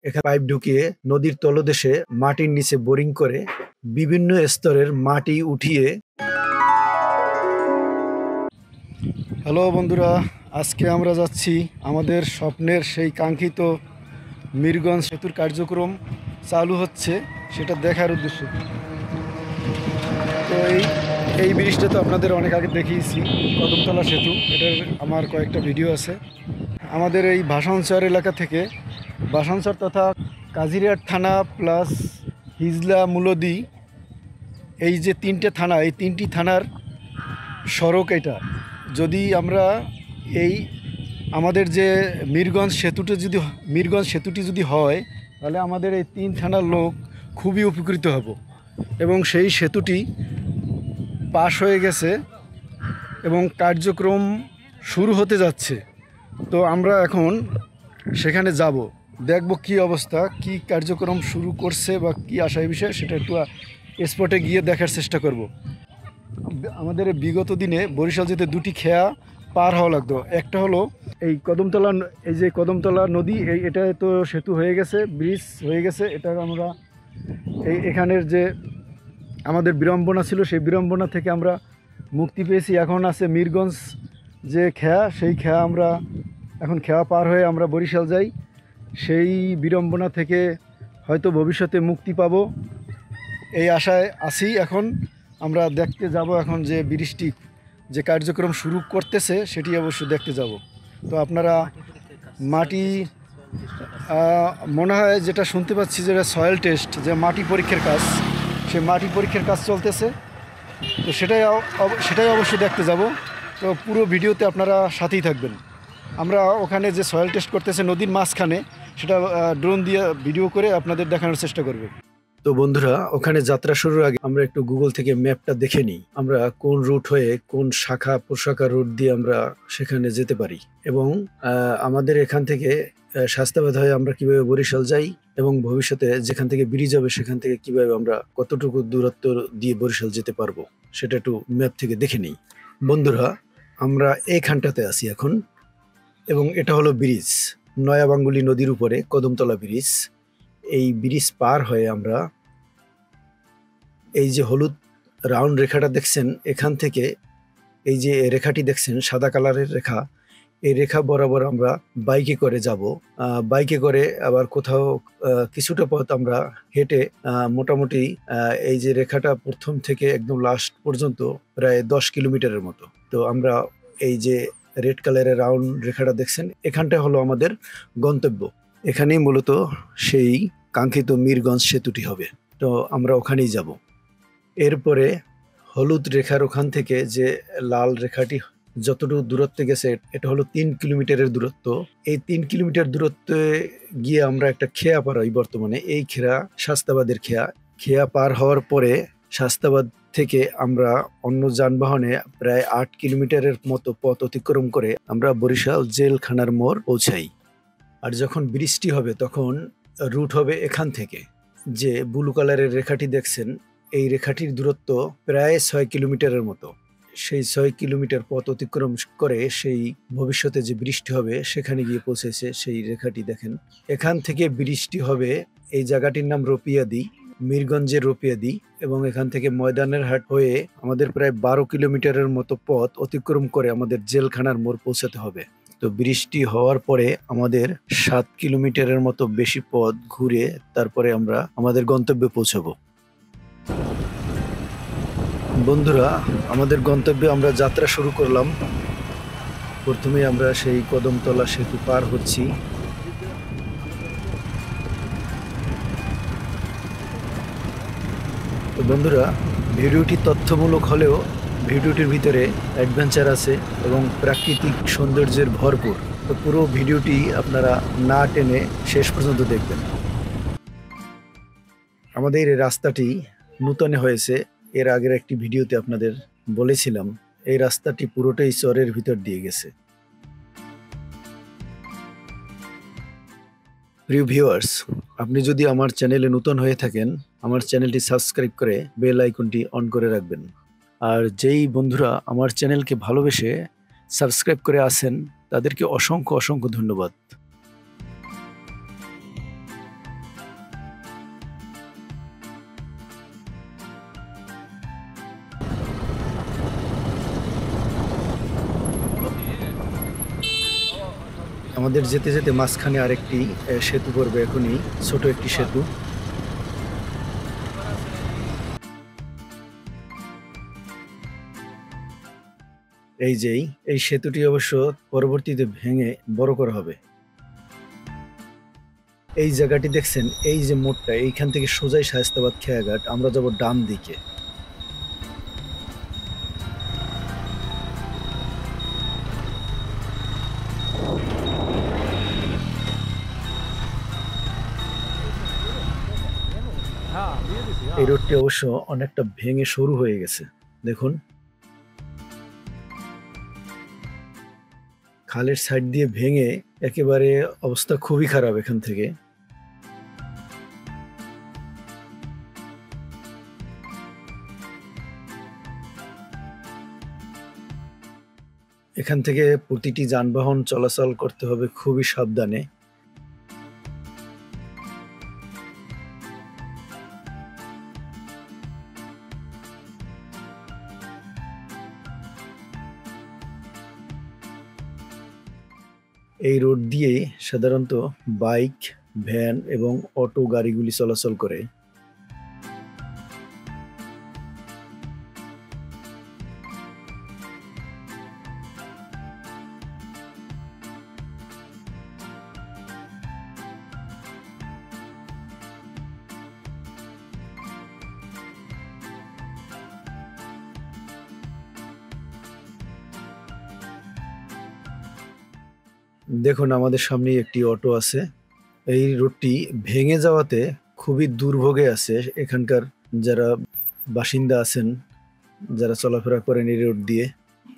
এখানে পাইপ ঢুকিয়ে নদীর তলদেশে মাটির নিচে বোরিং করে বিভিন্ন স্তরের মাটি উঠিয়ে। হ্যালো বন্ধুরা, আজকে আমরা যাচ্ছি আমাদের স্বপ্নের সেই কাঙ্ক্ষিত মিরগঞ্জ সেতুর কার্যক্রম চালু হচ্ছে সেটা দেখার উদ্দেশ্যে। তো এই ব্রিজটা তো আপনাদের অনেক আগে দেখিয়েছি, কদমতলা সেতু। এটার আমার কয়েকটা ভিডিও আছে। আমাদের এই ভাসানচর এলাকা থেকে, ভাসানচর তথা কাজিরহাট থানা প্লাস হিজলা, মুলদি, এই যে তিনটে থানা, এই তিনটি থানার সড়ক এটা। যদি আমরা এই আমাদের যে মিরগঞ্জ সেতুটি যদি হয়, তাহলে আমাদের এই তিন থানার লোক খুবই উপকৃত হব। এবং সেই সেতুটি পাশ হয়ে গেছে এবং কার্যক্রম শুরু হতে যাচ্ছে। তো আমরা এখন সেখানে যাব, দেখব কি অবস্থা, কি কার্যক্রম শুরু করছে বা কি আশায় বিষয়, সেটা একটু স্পটে গিয়ে দেখার চেষ্টা করব। আমাদের বিগত দিনে বরিশাল যেতে দুটি খেয়া পার হওয়া লাগতো। একটা হলো এই কদমতলা নদী, এটা তো সেতু হয়ে গেছে, ব্রিজ হয়ে গেছে। এটা আমরা এখানের যে আমাদের বিড়ম্বনা ছিল, সেই বিড়ম্বনা থেকে আমরা মুক্তি পেয়েছি। এখন আছে মিরগঞ্জ যে খেয়া, সেই খেয়া আমরা এখন খেয়া পার হয়ে আমরা বরিশাল যাই। সেই বিড়ম্বনা থেকে হয়তো ভবিষ্যতে মুক্তি পাব, এই আশায় আছি। এখন আমরা দেখতে যাব, এখন যে ব্রিজটি যে কার্যক্রম শুরু করতেছে সেটি অবশ্যই দেখতে যাব। তো আপনারা মাটি, মনে হয় যেটা শুনতে পাচ্ছি, যেটা সয়েল টেস্ট, যে মাটি পরীক্ষার কাজ, সে মাটি পরীক্ষার কাজ চলতেছে। তো সেটাই অবশ্যই দেখতে যাব। তো পুরো ভিডিওতে আপনারা সাথেই থাকবেন। আমরা ওখানে যে সয়েল টেস্ট করতেছে নদীর মাঝখানে, সেটা ড্রোন দিয়ে ভিডিও করে আপনাদের দেখানোর চেষ্টা করব। তো বন্ধুরা, ওখানে যাত্রা শুরুর আগে আমরা একটু গুগল থেকে ম্যাপটা দেখে নিই, আমরা কোন রুট হয়ে, কোন শাখা প্রশাখা রুট দিয়ে আমরা সেখানে যেতে পারি, এবং আমাদের এখান থেকে শাস্তাবাদ হয়ে আমরা কিভাবে বরিশাল যাই, এবং ভবিষ্যতে যেখান থেকে ব্রিজ হবে সেখান থেকে কিভাবে আমরা কতটুকু দূরত্ব দিয়ে বরিশাল যেতে পারবো, সেটা একটু ম্যাপ থেকে দেখে নিই। বন্ধুরা, আমরা এইখানটাতে আছি এখন, এবং এটা হলো ব্রিজ, নয়াবাঙ্গুলি নদীর উপরে কদমতলা ব্রিজ। এই ব্রিজ পার হয়ে আমরা এই যে হলুদ রাউন্ড রেখাটা দেখছেন, এখান থেকে এই যে রেখাটি দেখছেন সাদা কালারের রেখা, এই রেখা বরাবর আমরা বাইকে করে যাব। বাইকে করে আবার কোথাও কিছুটা পথ আমরা হেঁটে, মোটামুটি এই যে রেখাটা প্রথম থেকে একদম লাস্ট পর্যন্ত প্রায় 10 কিলোমিটারের মতো। তো আমরা এই যে রেড কালারের রাউন্ড রেখাটা দেখছেন, এখানটা হলো আমাদের গন্তব্য। এখানেই মূলত সেই কাঙ্ক্ষিত মিরগঞ্জ সেতুটি হবে। তো আমরা ওখানেই যাব। এরপরে হলুদ রেখার ওখান থেকে যে লাল রেখাটি যতটুকু দূরত্বে গেছে, এটা হলো 3 কিলোমিটারের দূরত্ব। এই 3 কিলোমিটার দূরত্বে গিয়ে আমরা একটা খেয়া পার হই। বর্তমানে এই খেয়া শাস্তাবাদের খেয়া। খেয়া পার হওয়ার পরে শাস্তাবাদ থেকে আমরা অন্য যানবাহনে প্রায় 8 কিলোমিটারের মতো পথ অতিক্রম করে আমরা বরিশাল জেলখানার মোড় পৌঁছাই। আর যখন বৃষ্টি হবে তখন রুট হবে এখান থেকে, যে ব্লু কালারের রেখাটি দেখছেন, এই রেখাটির দূরত্ব প্রায় 6 কিলোমিটারের মতো। সেই 6 কিলোমিটার পথ অতিক্রম করে সেই ভবিষ্যতে যে বৃষ্টি হবে সেখানে গিয়ে পৌঁছেছে। সেই রেখাটি দেখেন, এখান থেকে বৃষ্টি হবে। এই জায়গাটির নাম রোপিয়াদি, মিরগঞ্জের রোপিয়াদি, এবং এখান থেকে ময়দানের হাট হয়ে আমাদের প্রায় 12 কিলোমিটারের মতো পথ অতিক্রম করে আমাদের জেলখানার মোড় পৌঁছাতে হবে। তো বৃষ্টি হওয়ার পরে আমাদের 7 কিলোমিটারের মতো বেশি পথ ঘুরে তারপরে আমরা আমাদের গন্তব্যে পৌঁছাবো। বন্ধুরা, আমাদের গন্তব্যে আমরা যাত্রা শুরু করলাম। প্রথমে আমরা সেই কদমতলা সেতু পার হচ্ছি। তো বন্ধুরা, ভিডিওটি তথ্যমূলক হলেও ভিডিওটির ভিতরে অ্যাডভেঞ্চার আছে এবং প্রাকৃতিক সৌন্দর্যের ভরপুর। তো পুরো ভিডিওটি আপনারা না টেনে শেষ পর্যন্ত দেখবেন। আমাদের এই রাস্তাটি নূতন হয়েছে, এর আগের একটি ভিডিওতে আপনাদের বলেছিলাম। এই রাস্তাটি পুরোটাই চরের ভিতর দিয়ে গেছে। প্রিয় ভিউয়ার্স, আপনি যদি আমার চ্যানেলে নতুন হয়ে থাকেন, আমার চ্যানেলটি সাবস্ক্রাইব করে বেল আইকনটি অন করে রাখবেন। আর যেই বন্ধুরা আমার চ্যানেলকে ভালোবেসে সাবস্ক্রাইব করে আছেন, তাদেরকে অসংখ্য অসংখ্য ধন্যবাদ। আমাদের যেতে যেতে মাঝখানে আরেকটি সেতু পড়বে এখনই, ছোট একটি সেতু। এই সেতুটি অবশ্য পরবর্তীতে ভেঙে বড় করা হবে। এই জায়গাটি দেখছেন, এই যে মোড়টা, এইখান থেকে সোজাই শায়েস্তাবাদ খেয়াঘাট, আমরা যাব ডান দিকে। এই রোডটি অবশ্য অনেকটা ভেঙে সরু হয়ে গেছে, দেখুন। খালের সাইড দিয়ে ভেঙে একেবারে অবস্থা খুবই খারাপ এখান থেকে। এখান থেকে প্রতিটি যানবাহন চলাচল করতে হবে খুবই সাবধানে। এই রোড দিয়ে সাধারণত বাইক, ভ্যান এবং অটো গাড়িগুলি চলাচল করে। দেখুন আমাদের সামনেই একটি অটো আছে। এই রোডটি ভেঙে যাওয়াতে খুবই দুর্ভোগে আছে এখানকার যারা বাসিন্দা আছেন, যারা চলাফেরা করেন এই রোড দিয়ে,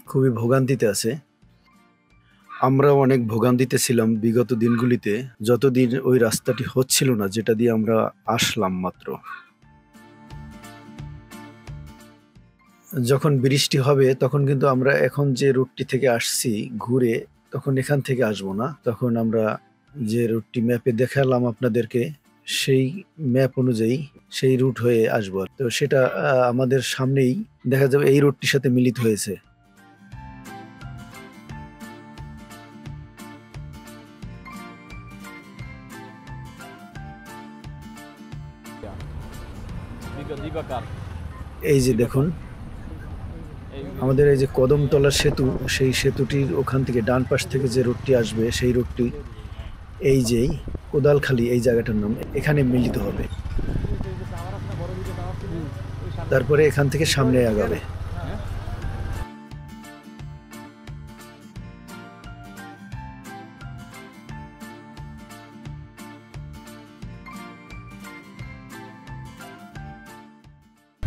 খুবই ভোগান্তিতে আছে। আমরাও অনেক ভোগান্তিতে ছিলাম বিগত দিনগুলিতে, যতদিন ওই রাস্তাটি হচ্ছিল না যেটা দিয়ে আমরা আসলাম মাত্র। যখন বৃষ্টি হবে তখন কিন্তু আমরা এখন যে রুটটি থেকে আসছি ঘুরে, তখন এখান থেকে আসবো না, তখন আমরা যে রুটটি ম্যাপে দেখালাম আপনাদেরকে, সেই ম্যাপ অনুযায়ী সেই রুট হয়ে আসবো। তো সেটা আমাদের সামনেই দেখা যাবে, এই রুটটির সাথে মিলিত হয়েছে। এই যে দেখুন আমাদের এই যে কদমতলা সেতু, সেই সেতুটির ওখান থেকে ডান পাশ থেকে যে রুটটি আসবে সেই রুটটি এই যেই কোদালখালী, এই জায়গাটার নাম, এখানে মিলিত হবে। তারপরে এখান থেকে সামনে আগাবে।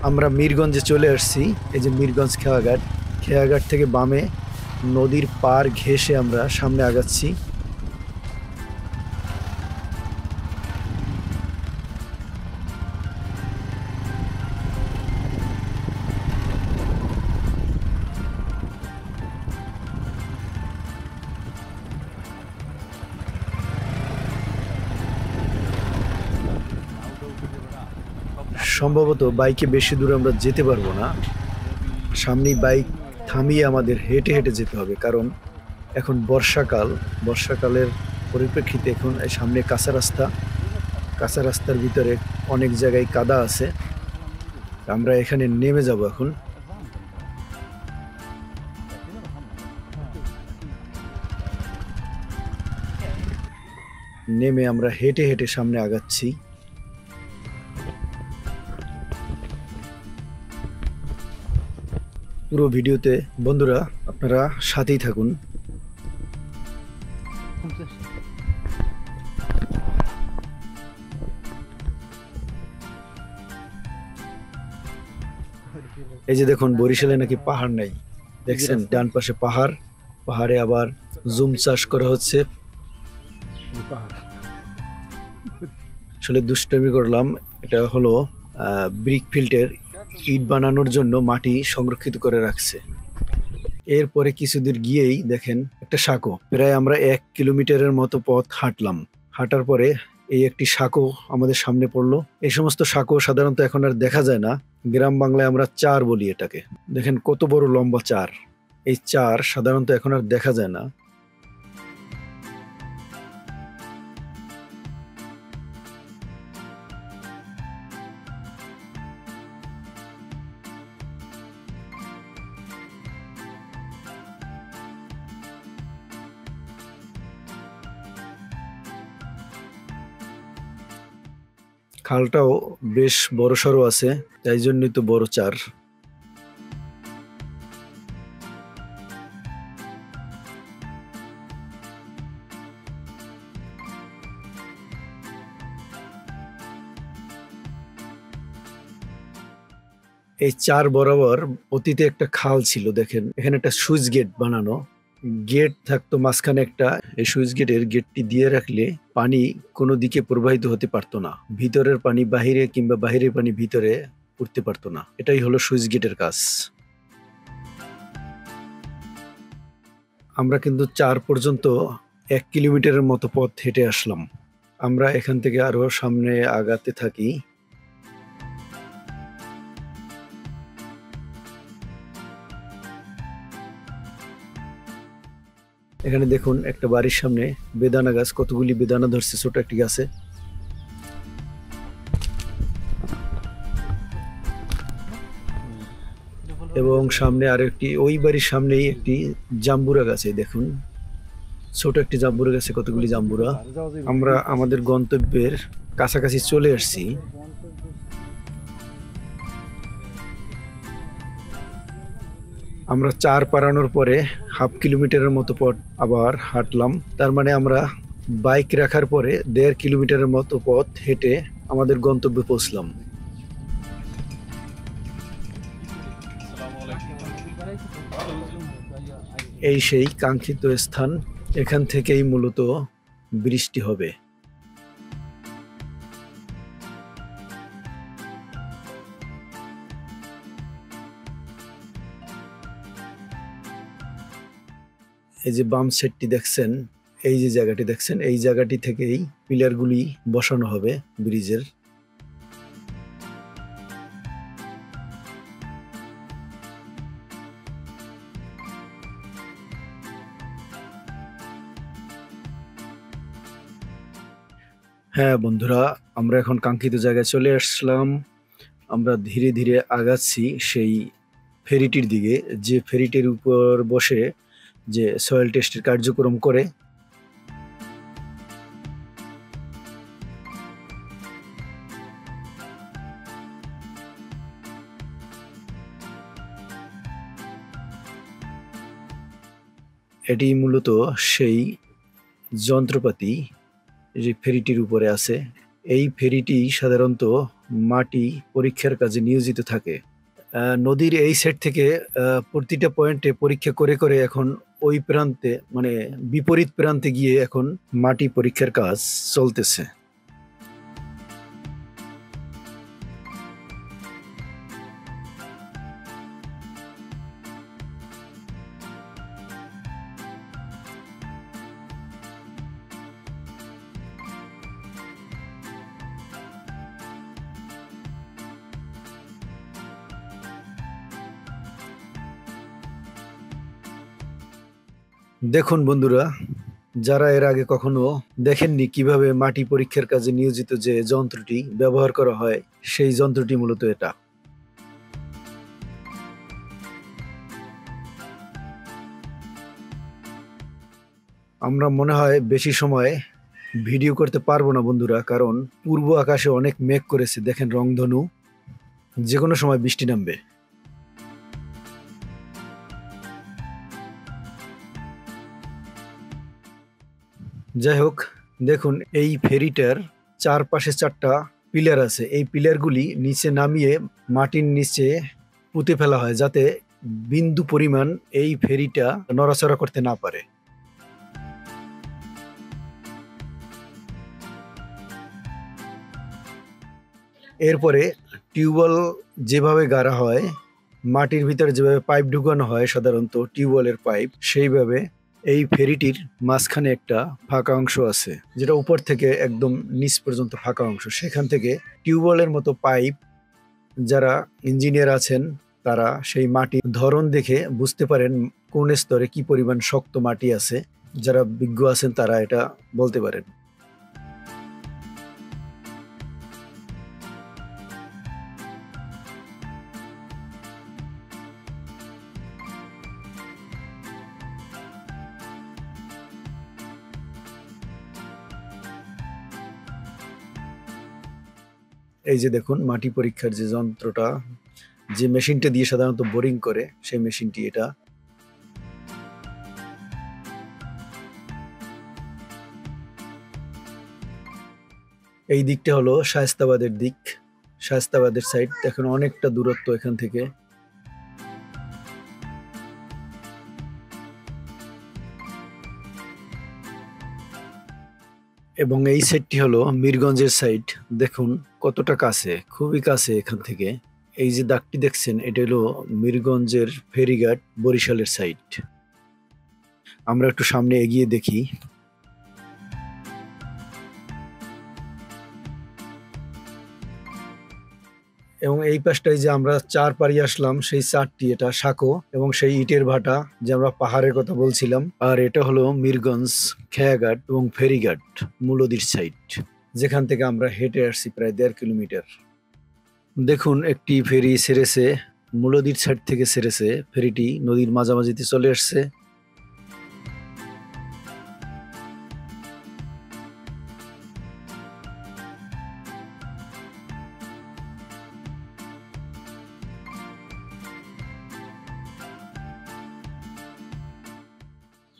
আমরা মিরগঞ্জে চলে আসছি। এই যে মিরগঞ্জ খেয়াঘাট, খেয়াঘাট থেকে বামে নদীর পার ঘেঁষে আমরা সামনে আগাচ্ছি। সম্ভবত বাইকে বেশি দূর আমরা যেতে পারবো না, সামনেই বাইক থামিয়ে আমাদের হেঁটে হেঁটে যেতে হবে, কারণ এখন বর্ষাকাল। বর্ষাকালের পরিপ্রেক্ষিতে এখন সামনে কাঁচা রাস্তা, কাঁচা রাস্তার ভিতরে অনেক জায়গায় কাদা আছে। আমরা এখানে নেমে যাব এখন। নেমে আমরা হেঁটে হেঁটে সামনে আগাচ্ছি। পুরো ভিডিওতে বন্ধুরা আপনারা সাথেই থাকুন। এই যে দেখুন বরিশালে নাকি পাহাড় নাই, দেখছেন ডান পাশে পাহাড়, পাহাড়ে আবার জুম চাষ করা হচ্ছে। আসলে দুষ্টামি করলাম, এটা হলো ব্রিক ফিল্টের ইট বানানোর জন্য মাটি সংরক্ষিত করে রাখছে। এরপরে কিছুদূর গিয়েই দেখেন একটা সাঁকো, প্রায় আমরা 1 কিলোমিটারের মতো পথ হাঁটলাম। হাঁটার পরে এই একটি সাঁকো আমাদের সামনে পড়লো। এই সমস্ত সাঁকো সাধারণত এখন আর দেখা যায় না, গ্রাম বাংলায় আমরা চার বলি এটাকে। দেখেন কত বড় লম্বা চার, এই চার সাধারণত এখন আর দেখা যায় না। খালটাও বেশ বড়সড় আছে, তাই জন্যই তো বড় চার। এই চার বরাবর অতীতে একটা খাল ছিল, দেখেন এখানে একটা সুইচ গেট বানানো, গেট থাকতো মাঝখানে একটা। এই সুইচ গেটের গেটটি দিয়ে রাখলে পানি কোনো দিকে প্রবাহিত হতে পারতো না, ভিতরের পানি বাহিরে কিংবা বাহিরের পানি ভিতরে উঠতে পারতো না। এটাই হলো সুইচ গেটের কাজ। আমরা কিন্তু ৪ পর্যন্ত ১ কিলোমিটারের মতো পথ হেঁটে আসলাম। আমরা এখান থেকে আরো সামনে আগাতে থাকি। এখানে দেখুন একটা বাড়ির সামনে বেদানা গাছ, কতগুলি বেদানা ধরছে ছোট একটি গাছে। এবং সামনে আরো একটি, ওই বাড়ির সামনেই একটি জাম্বুরা গাছে দেখুন, ছোট একটি জাম্বুরা গাছে কতগুলি জাম্বুরা। আমরা আমাদের গন্তব্যের কাছাকাছি চলে আসছি। আমরা ৪ পারানোর পরে হাফ কিলোমিটারের মতো পথ আবার হাঁটলাম। তার মানে আমরা বাইক রাখার পরে ১.৫ কিলোমিটারের মতো পথ হেঁটে আমাদের গন্তব্যে পৌঁছলাম। এই সেই কাঙ্ক্ষিত স্থান, এখান থেকেই মূলত বৃষ্টি হবে। এই যে বাম সাইডটি দেখছেন, এই যে জায়গাটি দেখছেন, এই জায়গাটি থেকেই পিলারগুলি বসানো হবে ব্রিজের। হ্যাঁ বন্ধুরা, আমরা এখন কাঙ্ক্ষিত জায়গায় চলে আসলাম। আমরা ধীরে ধীরে আগাচ্ছি সেই ফেরিটির দিকে, যে ফেরিটির উপর বসে যে সয়েল টেস্টের কার্যক্রম করে। এটি মূলত সেই যন্ত্রপাতি যে ফেরিটির উপরে আছে। এই ফেরিটি সাধারণত মাটি পরীক্ষার কাজে নিয়োজিত থাকে। নদীর এই সাইড থেকে প্রতিটা পয়েন্টে পরীক্ষা করে করে এখন ওই প্রান্তে, মানে বিপরীত প্রান্তে গিয়ে এখন মাটি পরীক্ষার কাজ চলতেছে। দেখুন বন্ধুরা, যারা এর আগে কখনো দেখেননি কিভাবে মাটি পরীক্ষার কাজে নিয়োজিত যে যন্ত্রটি ব্যবহার করা হয়, সেই যন্ত্রটি মূলত এটা। আমরা মনে হয় বেশি সময় ভিডিও করতে পারবো না বন্ধুরা, কারণ পূর্ব আকাশে অনেক মেঘ করেছে, দেখেন রংধনু, যে কোনো সময় বৃষ্টি নামবে। যাই হোক, দেখুন এই ফেরিটার চারপাশে ৪টা পিলার আছে। এই পিলারগুলি নিচে নামিয়ে মাটির নিচে পুঁতে ফেলা হয়, যাতে বিন্দু পরিমাণ এই ফেরিটা নড়াচড়া করতে না পারে। এরপরে টিউবওয়েল যেভাবে গাড়া হয়, মাটির ভিতরে যেভাবে পাইপ ঢুকানো হয় সাধারণত টিউবওয়েলের পাইপ, সেইভাবে এই ফেরিটির মাঝখানে একটা ফাঁকা অংশ আছে, যেটা উপর থেকে একদম নিচ পর্যন্ত ফাঁকা অংশ। সেখান থেকে টিউবওয়েলের মতো পাইপ, যারা ইঞ্জিনিয়ার আছেন তারা সেই মাটির ধরন দেখে বুঝতে পারেন কোন স্তরে কি পরিমাণ শক্ত মাটি আছে। যারা বিজ্ঞ আছেন তারা এটা বলতে পারেন। এই যে দেখুন মাটি পরীক্ষার যে যন্ত্রটা, যে মেশিনটা দিয়ে সাধারণত বোরিং করে, সেই মেশিনটি এটা। এই দিকটা হলো শায়েস্তাবাদের দিক, শায়েস্তাবাদের সাইড। দেখুন অনেকটা দূরত্ব এখান থেকে। এবং এই সাইডটি হলো মিরগঞ্জের সাইড। দেখুন কতটা কাছে, খুবই কাছে এখান থেকে। এই যে দাগটি দেখছেন, এটা হলো মিরগঞ্জের ফেরিঘাট, বরিশালের সাইড। আমরা একটু সামনে এগিয়ে দেখি। এবং এই পাশটায় যে আমরা চার পাড়ি আসলাম, সেই চারটি এটা সাঁকো এবং সেই ইটের ভাটা, যে আমরা পাহাড়ের কথা বলছিলাম। আর এটা হলো মিরগঞ্জ, খেয়াঘাট এবং ফেরিঘাট, মূলদির সাইড, যেখান থেকে আমরা হেঁটে আসছি প্রায় ১.৫ কিলোমিটার। দেখুন একটি ফেরি ছেড়েছে, মূলদির সাইড থেকে ছেড়েছে। ফেরিটি নদীর মাঝামাঝিতে চলে আসছে।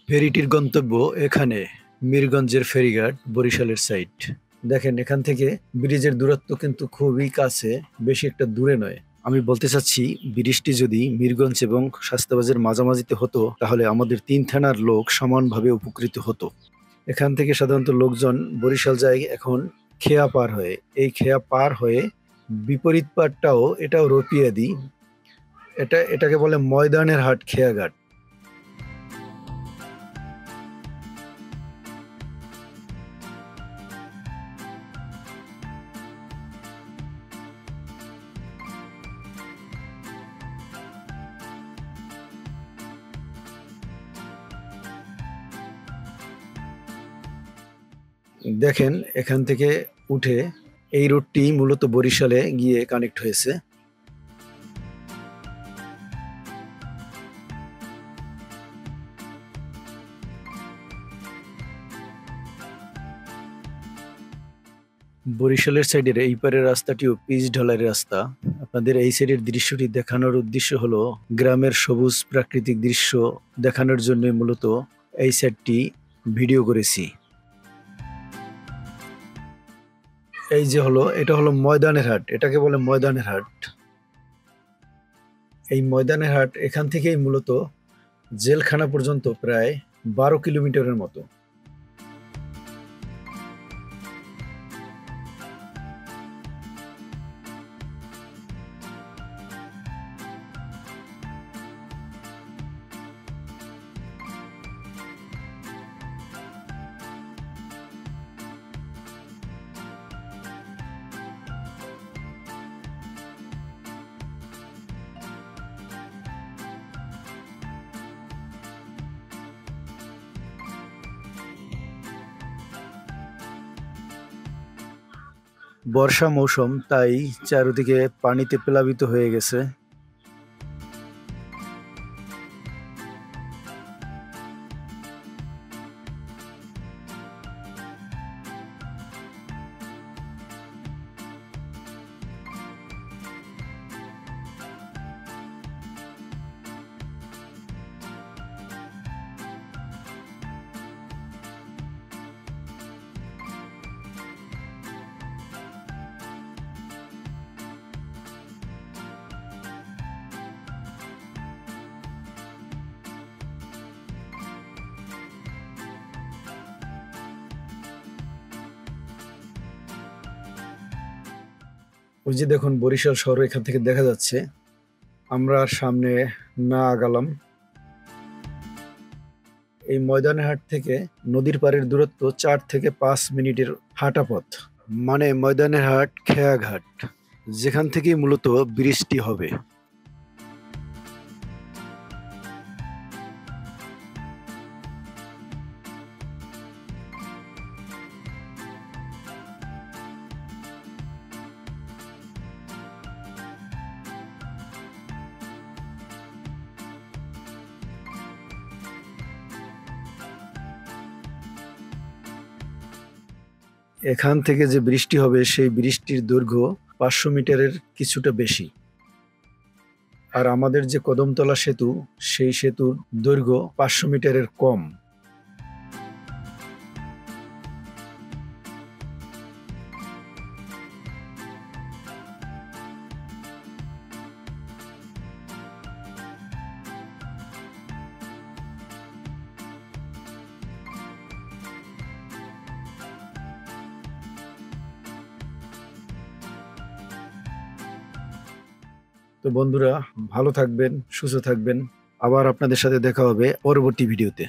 ফেরিটির গন্তব্য এখানে, মিরগঞ্জের ফেরিঘাট, বরিশালের সাইড। দেখেন এখান থেকে ব্রিজের দূরত্ব কিন্তু খুবই কাছে, বেশি একটা দূরে নয়। আমি বলতে চাচ্ছি, ব্রিজটি যদি মিরগঞ্জ এবং শায়েস্তাবাদের মাঝামাঝিতে হতো, তাহলে আমাদের ৩ থানার লোক সমানভাবে উপকৃত হতো। এখান থেকে সাধারণত লোকজন বরিশাল যায় এখন খেয়া পার হয়ে। এই খেয়া পার হয়ে বিপরীত পাড়টাও, এটাও রপিয়াদি। এটাকে বলে ময়দানের হাট, খেয়াঘাট। দেখেন এখান থেকে উঠে এই রোডটি মূলত বরিশালে গিয়ে কানেক্ট হয়েছে। বরিশালের সাইডের এই পারের রাস্তাটিও পিচ ঢালাইয়ের রাস্তা। আপনাদের এই সাইডের দৃশ্যটি দেখানোর উদ্দেশ্য হলো গ্রামের সবুজ প্রাকৃতিক দৃশ্য দেখানোর জন্য মূলত এই সাইডটি ভিডিও করেছি। এই যে হলো, এটা হলো ময়দানের হাট, এটাকে বলে ময়দানের হাট। এই ময়দানের হাট এখান থেকেই মূলত জেলখানা পর্যন্ত প্রায় ১২ কিলোমিটারের মতো। বর্ষা মৌসুম, তাই চারিদিকে পানিতে প্লাবিত হয়ে গেছে। ওই যে দেখুন বরিশাল শহর এখান থেকে দেখা যাচ্ছে। আমরা আর সামনে না আগালাম। এই ময়দানের হাট থেকে নদীর পাড়ের দূরত্ব ৪ থেকে ৫ মিনিটের হাঁটা পথ। মানে ময়দানের হাট, খেয়াঘাট, যেখান থেকেই মূলত ব্রিজটি হবে। এখান থেকে যে বৃষ্টি হবে, সেই বৃষ্টির দৈর্ঘ্য 500 মিটারের কিছুটা বেশি। আর আমাদের যে কদমতলা সেতু, সেই সেতুর দৈর্ঘ্য 500 মিটারের কম। তো বন্ধুরা, ভালো থাকবেন, সুস্থ থাকবেন। আবার আপনাদের সাথে দেখা হবে পরবর্তী ভিডিওতে।